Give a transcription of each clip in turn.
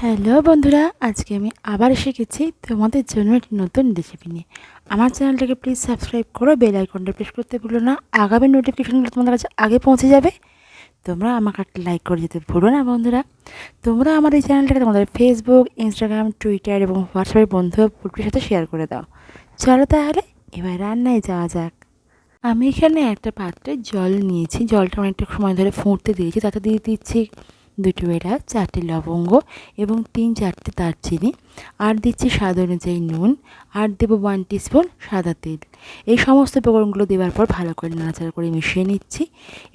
Hello বন্ধুরা, আজকে আমি আবার এসে গেছি তোমাদের জন্য একটি নতুন রেসিপি নিয়ে। আমার চ্যানেলটাকে প্লিজ সাবস্ক্রাইব করো, বেল আইকনটা প্রেস করতে ভুলো না। আগামী নোটিফিকেশনগুলো তোমাদের কাছে আগে পৌঁছে যাবে। তোমরা আমাকে একটা লাইক করে যেতে ভুলো না বন্ধুরা। তোমরা আমার এই চ্যানেলটাকে তোমাদের ফেসবুক, ইনস্টাগ্রাম, টুইটার এবং হোয়াটসঅ্যাপের বন্ধু গ্রুপের সাথে শেয়ার করে দাও। চলো তাহলে এবার রান্নায় যাওয়া যাক। আমি এখানে একটা পাত্রে জল নিয়েছি, জলটা অনেকটা সময় ধরে ফুটতে দিয়েছি। তাতে দিয়ে দিচ্ছি 2টি এলাচ, 4টি লবঙ্গ এবং 3-4টি দারচিনি, আর দিচ্ছি স্বাদ অনুযায়ী নুন, আর দেবো 1 টিস্পুন সাদা তেল। এই সমস্ত উপকরণগুলো দেওয়ার পর ভালো করে নাড়াচাড়া করে মিশিয়ে নিচ্ছি।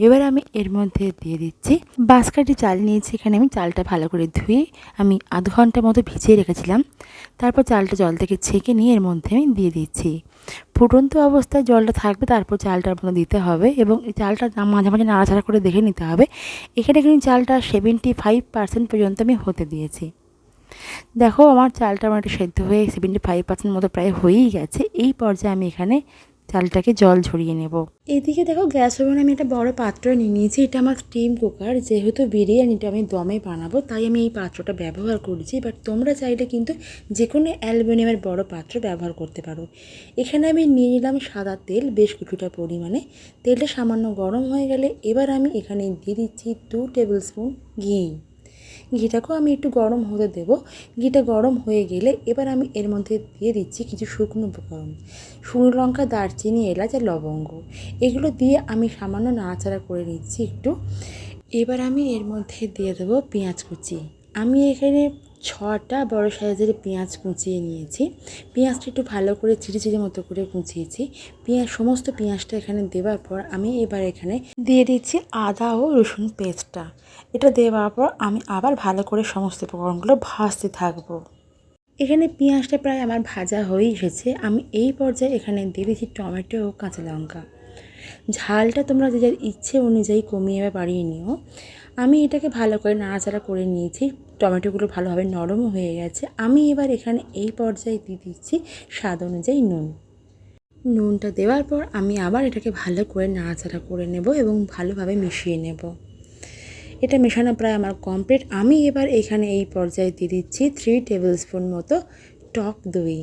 এবার আমি এর মধ্যে দিয়ে দিচ্ছি বাঁশকাঠি চাল নিয়েছি। এখানে আমি চালটা ভালো করে ধুয়ে আমি আধ ঘন্টার মতো ভিজিয়ে রেখেছিলাম। তারপর চালটা জল থেকে ছেঁকে নিয়ে এর মধ্যে আমি দিয়ে দিচ্ছি। ফুটন্ত অবস্থায় জলটা থাকবে, তারপর চালটার মধ্যে দিতে হবে এবং এই চালটা মাঝে মাঝে নাড়াচাড়া করে দেখে নিতে হবে। এখানে কিন্তু চালটা 75% পর্যন্ত আমি হতে দিয়েছি। দেখো আমার চালটা আমার একটু সেদ্ধ হয়ে 75% মতো প্রায় হয়েই গেছে। এই পর্যায়ে আমি এখানে চালটাকে জল ঝরিয়ে নেব। এদিকে দেখো গ্যাস ওভেনে আমি একটা বড় পাত্র নিয়ে নিয়েছি। এটা আমার স্টিম কুকার। যেহেতু বিরিয়ানিটা আমি দমে বানাবো তাই আমি এই পাত্রটা ব্যবহার করছি। বাট তোমরা চাইলে কিন্তু যে কোনো অ্যালুমিনিয়ামের বড় পাত্র ব্যবহার করতে পারো। এখানে আমি নিয়ে নিলাম সাদা তেল বেশ কিছুটা পরিমাণে। তেলটা সামান্য গরম হয়ে গেলে এবার আমি এখানে দিয়ে দিচ্ছি 2 টেবিল স্পুন ঘি। ঘিটাকেও আমি একটু গরম হতে দেব। ঘিটা গরম হয়ে গেলে এবার আমি এর মধ্যে দিয়ে দিচ্ছি কিছু শুকনো উপকরণ, শুকনো লঙ্কা, দারচিনি, এলাচ আর লবঙ্গ। এগুলো দিয়ে আমি সামান্য নাড়াচাড়া করে নিচ্ছি একটু। এবার আমি এর মধ্যে দিয়ে দেবো পেঁয়াজ কুচি। আমি এখানে 6টা বড় সাইজের পেঁয়াজ কুচিয়ে নিয়েছি। পেঁয়াজটা একটু ভালো করে চিড়ে চিড়ে মতো করে কুচিয়েছি। সমস্ত পেঁয়াজটা এখানে দেওয়ার পর আমি এবার এখানে দিয়ে দিচ্ছি আদা ও রসুন পেস্টটা। এটা দেওয়ার পর আমি আবার ভালো করে সমস্ত উপকরণগুলো ভাজতে থাকবো। এখানে পেঁয়াজটা প্রায় আমার ভাজা হয়ে এসেছে। আমি এই পর্যায়ে এখানে দিয়ে দিচ্ছি টমেটো ও কাঁচা লঙ্কা। ঝালটা তোমরা যে যার ইচ্ছে অনুযায়ী কমিয়ে বা বাড়িয়ে নিও। আমি এটাকে ভালো করে নাড়াচাড়া করে নিয়েছি। টমেটোগুলো ভালোভাবে নরমও হয়ে গেছে। আমি এবার এখানে এই পর্যায়ে দিয়ে দিচ্ছি স্বাদ অনুযায়ী নুন। নুনটা দেওয়ার পর আমি আবার এটাকে ভালো করে নাড়াচাড়া করে নেব এবং ভালোভাবে মিশিয়ে নেব। এটা মেশানো প্রায় আমার কমপ্লিট। আমি এবার এখানে এই পর্যায়ে দিয়ে দিচ্ছি 3 টেবিল স্পুন মতো টক দই।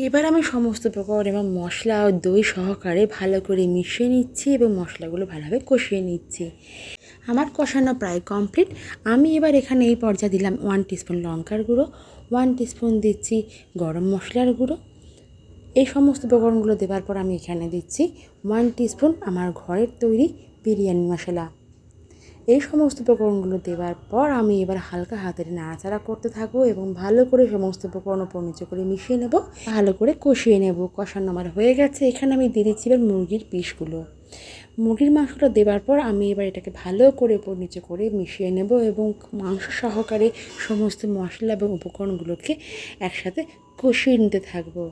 এবার আমি সমস্ত উপকরণ এবং মশলা ও দই সহকারে ভালো করে মিশিয়ে নিচ্ছি এবং মশলাগুলো ভালোভাবে কষিয়ে নিচ্ছি। আমার কষানো প্রায় কমপ্লিট। আমি এবার এখানে এই পর্যায়ে দিলাম 1 টিস্পুন লঙ্কার গুঁড়ো, 1 টিস্পুন দিচ্ছি গরম মশলার গুঁড়ো। এই সমস্ত উপকরণগুলো দেওয়ার পর আমি এখানে দিচ্ছি 1 টিস্পুন আমার ঘরের তৈরি বিরিয়ানি মশলা। এই সমস্ত উপকরণগুলো দেওয়ার পর আমি এবার হালকা হাতের নাড়াচাড়া করতে থাকবো এবং ভালো করে সমস্ত উপকরণ উপর নিচে করে মিশিয়ে নেব, ভালো করে কষিয়ে নেব। কষানো আমার হয়ে গেছে। এখানে আমি দিয়ে দিচ্ছি এবার মুরগির পিসগুলো। মুরগির মাংসটা দেওয়ার পর আমি এবার এটাকে ভালো করে উপর নিচে করে মিশিয়ে নেব এবং মাংস সহকারে সমস্ত মশলা এবং উপকরণগুলোকে একসাথে কষিয়ে নিতে থাকবো।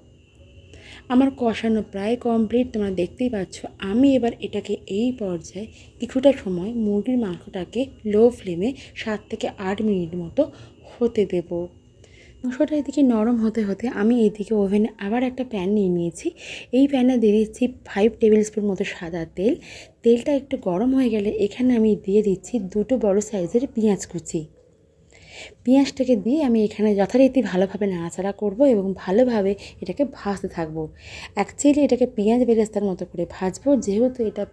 আমার কষানো প্রায় কমপ্লিট, তোমরা দেখতেই পাচ্ছ। আমি এবার এটাকে এই পর্যায়ে কিছুটা সময় মুরগির মাংসটাকে লো ফ্লেমে 7 থেকে 8 মিনিট মতো হতে দেব। মাংসটা এদিকে নরম হতে হতে আমি এদিকে ওভেনে আবার একটা প্যান নিয়ে নিয়েছি। এই প্যানে দিয়ে দিচ্ছি 5 টেবিল স্পুন মতো সাদা তেল। তেলটা একটু গরম হয়ে গেলে এখানে আমি দিয়ে দিচ্ছি 2টো বড় সাইজের পেঁয়াজ কুচি। পেঁয়াজটাকে দিয়ে আমি এখানে যথারীতি ভালোভাবে নাড়াচাড়া করব এবং ভালোভাবে এটাকে ভাজতে থাকবো। অ্যাকচুয়ালি এটাকে পেঁয়াজ বেরেস্তার মতো করে ভাজবো, যেহেতু এটা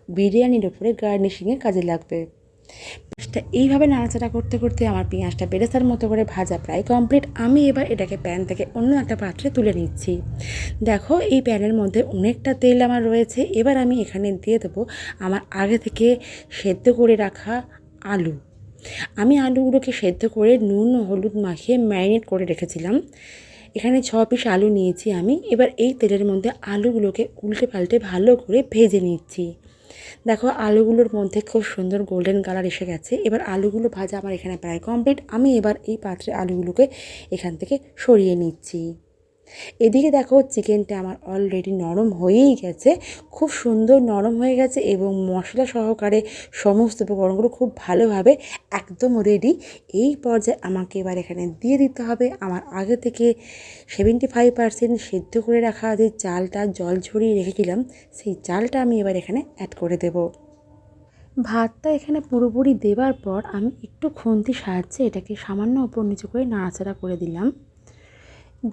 বিরিয়ানির ওপরে গার্নিশিংয়ে কাজে লাগবে। পেঁয়াজটা এইভাবে নাড়াচাড়া করতে করতে আমার পেঁয়াজটা বেরেস্তার মতো করে ভাজা প্রায় কমপ্লিট। আমি এবার এটাকে প্যান থেকে অন্য একটা পাত্রে তুলে নিচ্ছি। দেখো এই প্যানের মধ্যে অনেকটা তেল আমার রয়েছে। এবার আমি এখানে দিয়ে দেবো আমার আগে থেকে সেদ্ধ করে রাখা আলু। আমি আলুগুলোকে সেদ্ধ করে নুন ও হলুদ মাখিয়ে ম্যারিনেট করে রেখেছিলাম। এখানে 6 পিস আলু নিয়েছি আমি। এবার এই তেলের মধ্যে আলুগুলোকে উল্টে পাল্টে ভালো করে ভেজে নিচ্ছি। দেখো আলুগুলোর মধ্যে খুব সুন্দর গোল্ডেন কালার এসে গেছে। এবার আলুগুলো ভাজা আমার এখানে প্রায় কমপ্লিট। আমি এবার এই পাত্রে আলুগুলোকে এখান থেকে সরিয়ে নিচ্ছি। এদিকে দেখো চিকেনটা আমার অলরেডি নরম হয়েই গেছে, খুব সুন্দর নরম হয়ে গেছে এবং মশলা সহকারে সমস্ত উপকরণগুলো খুব ভালোভাবে একদম রেডি। এই পর্যায়ে আমাকে এবার এখানে দিয়ে দিতে হবে আমার আগে থেকে 75% সেদ্ধ করে রাখা যে চালটা জল ঝরিয়ে রেখেছিলাম, সেই চালটা আমি এবার এখানে অ্যাড করে দেব। ভাতটা এখানে পুরোপুরি দেবার পর আমি একটু খুন্তির সাহায্যে এটাকে সামান্য ওপর নিচু করে নাড়াচাড়া করে দিলাম।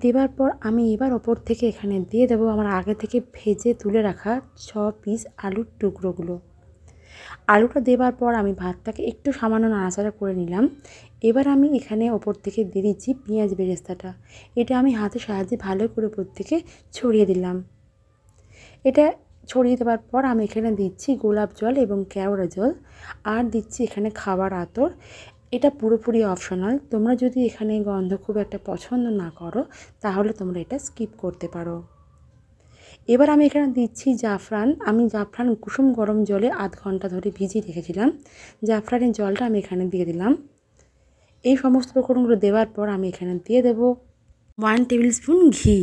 দেবার পর আমি এবার ওপর থেকে এখানে দিয়ে দেবো আমার আগে থেকে ভেজে তুলে রাখা 6 পিস আলুর টুকরোগুলো। আলুটা দেবার পর আমি ভাতটাকে একটু সামান্য নাড়াচাড়া করে নিলাম। এবার আমি এখানে ওপর থেকে দিয়ে দিচ্ছি পেঁয়াজ বেরেস্তাটা। এটা আমি হাতের সাহায্যে ভালো করে ওপর থেকে ছড়িয়ে দিলাম। এটা ছড়িয়ে দেওয়ার পর আমি এখানে দিচ্ছি গোলাপ জল এবং কেওড়া জল, আর দিচ্ছি এখানে খাবার আতর। এটা পুরোপুরি অপশনাল, তোমরা যদি এখানে গন্ধ খুব একটা পছন্দ না করো তাহলে তোমরা এটা স্কিপ করতে পারো। এবার আমি এখানে দিচ্ছি জাফরান। আমি জাফরান কুসুম গরম জলে আধ ঘন্টা ধরে ভিজিয়ে রেখেছিলাম। জাফরানের জলটা আমি এখানে দিয়ে দিলাম। এই সমস্ত উপকরণগুলো দেওয়ার পর আমি এখানে দিয়ে দেব 1 টেবিল স্পুন ঘি।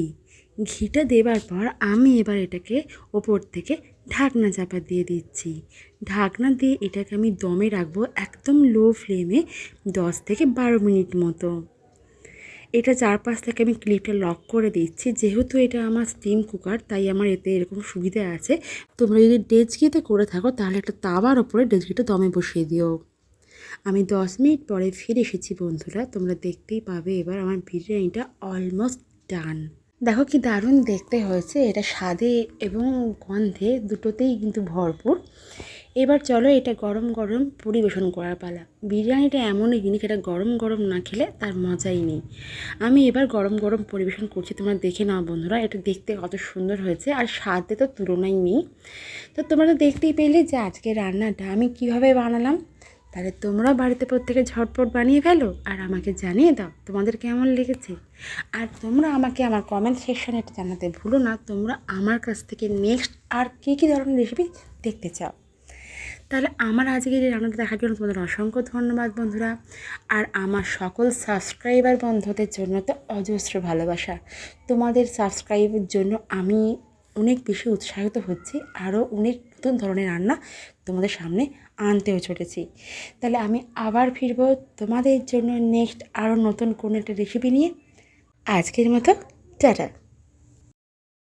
ঘিটা দেবার পর আমি এবার এটাকে ওপর থেকে ঢাকনা চাপা দিয়ে দিচ্ছি। ঢাকনা দিয়ে এটাকে আমি দমে রাখবো একদম লো ফ্লেমে 10 থেকে 12 মিনিট মতো। এটা চারপাশ থেকে আমি ক্লিপটা লক করে দিচ্ছি। যেহেতু এটা আমার স্টিম কুকার তাই আমার এতে এরকম সুবিধা আছে। তোমরা যদি ডেচকিতে করে থাকো তাহলে একটা তাওয়ার ওপরে ডেচকিটা দমে বসিয়ে দিও। আমি 10 মিনিট পরে ফিরে এসেছি বন্ধুরা। তোমরা দেখতেই পাবে এবার আমার বিরিয়ানিটা অলমোস্ট ডান। দেখো কি দারুণ দেখতে হয়েছে। এটা স্বাদে এবং গন্ধে দুটোতেই কিন্তু ভরপুর। এবার চলো এটা গরম গরম পরিবেশন করার পালা। বিরিয়ানিটা এমনই জিনিস, এটা গরম গরম না খেলে তার মজাই নেই। আমি এবার গরম গরম পরিবেশন করছি, তোমরা দেখে নাও বন্ধুরা। এটা দেখতে কত সুন্দর হয়েছে আর স্বাদে তো তুলনাই নেই। তো তোমরা তো দেখতেই পেলে যে আজকে রান্নাটা আমি কিভাবে বানালাম। তাহলে তোমরা বাড়িতে প্রত্যেকে ঝটপট বানিয়ে ফেলো আর আমাকে জানিয়ে দাও তোমাদের কেমন লেগেছে। আর তোমরা আমাকে আমার কমেন্ট সেকশানে এটা জানাতে ভুলো না তোমরা আমার কাছ থেকে নেক্সট আর কী কী ধরনের রেসিপি দেখতে চাও। তাহলে আমার আজকের এই রান্নাটা দেখার জন্য তোমাদের অসংখ্য ধন্যবাদ বন্ধুরা। আর আমার সকল সাবস্ক্রাইবার বন্ধুদের জন্য তো অজস্র ভালোবাসা। তোমাদের সাবস্ক্রাইবের জন্য আমি অনেক বেশি উৎসাহিত হচ্ছি, আরও অনেক নতুন ধরনের রান্না তোমাদের সামনে আনতেও চলেছি। তাহলে আমি আবার ফিরবো তোমাদের জন্য নেক্সট আরও নতুন কোনো একটা রেসিপি নিয়ে। আজকের মতো টাটা।